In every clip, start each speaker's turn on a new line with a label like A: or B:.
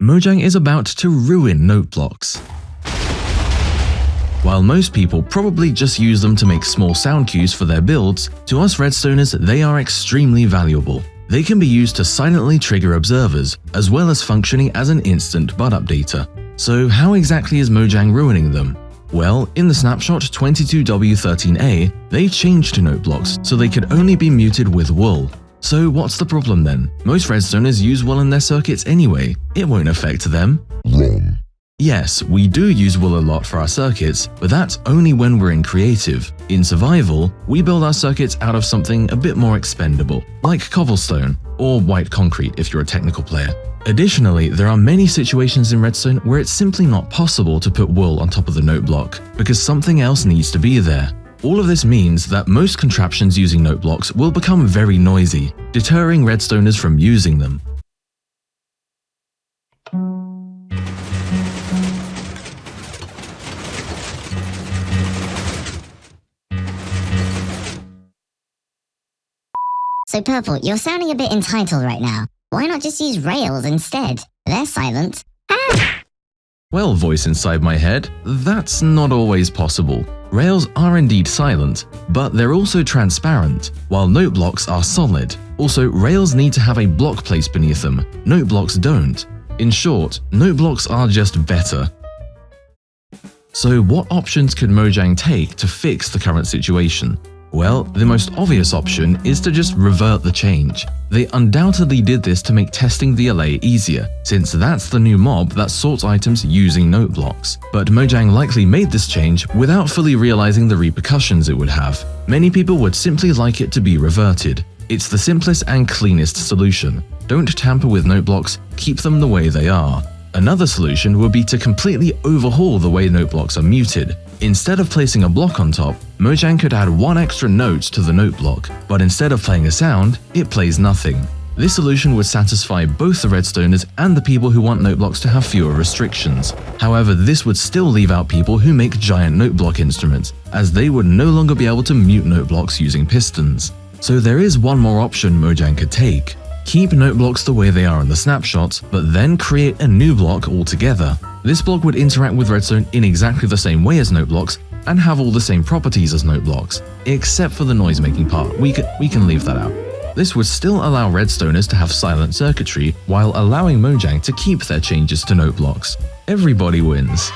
A: Mojang is about to ruin note blocks. While most people probably just use them to make small sound cues for their builds, to us redstoners they are extremely valuable. They can be used to silently trigger observers, as well as functioning as an instant BUD updater. So how exactly is Mojang ruining them? Well, in the snapshot 22W13A, they changed note blocks so they could only be muted with wool. So what's the problem then? Most redstoners use wool in their circuits anyway. It won't affect them.
B: Wrong.
A: Yes, we do use wool a lot for our circuits, but that's only when we're in creative. In survival, we build our circuits out of something a bit more expendable, like cobblestone, or white concrete if you're a technical player. Additionally, there are many situations in redstone where it's simply not possible to put wool on top of the note block, because something else needs to be there. All of this means that most contraptions using note blocks will become very noisy, deterring redstoners from using them.
C: So Purple, you're sounding a bit entitled right now. Why not just use Rails instead? They're silent. Ah!
A: Well, voice inside my head, that's not always possible. Rails are indeed silent, but they're also transparent, while note blocks are solid. Also, Rails need to have a block placed beneath them. Note blocks don't. In short, note blocks are just better. So what options could Mojang take to fix the current situation? Well, the most obvious option is to just revert the change. They undoubtedly did this to make testing the LA easier, since that's the new mob that sorts items using note blocks. But Mojang likely made this change without fully realizing the repercussions it would have. Many people would simply like it to be reverted. It's the simplest and cleanest solution. Don't tamper with note blocks, keep them the way they are. Another solution would be to completely overhaul the way note blocks are muted. Instead of placing a block on top, Mojang could add one extra note to the note block, but instead of playing a sound, it plays nothing. This solution would satisfy both the redstoners and the people who want note blocks to have fewer restrictions. However, this would still leave out people who make giant note block instruments, as they would no longer be able to mute note blocks using pistons. So there is one more option Mojang could take. Keep note blocks the way they are in the snapshot, but then create a new block altogether. This block would interact with redstone in exactly the same way as note blocks and have all the same properties as note blocks, except for the noise-making part. We can leave that out. This would still allow redstoners to have silent circuitry while allowing Mojang to keep their changes to note blocks. Everybody wins.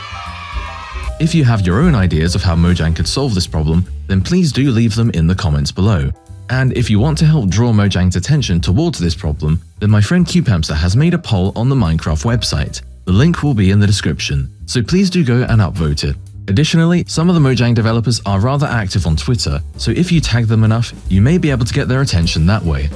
A: If you have your own ideas of how Mojang could solve this problem, then please do leave them in the comments below. And if you want to help draw Mojang's attention towards this problem, then my friend CubeHamster has made a poll on the Minecraft website. The link will be in the description, so please do go and upvote it. Additionally, some of the Mojang developers are rather active on Twitter, so if you tag them enough, you may be able to get their attention that way.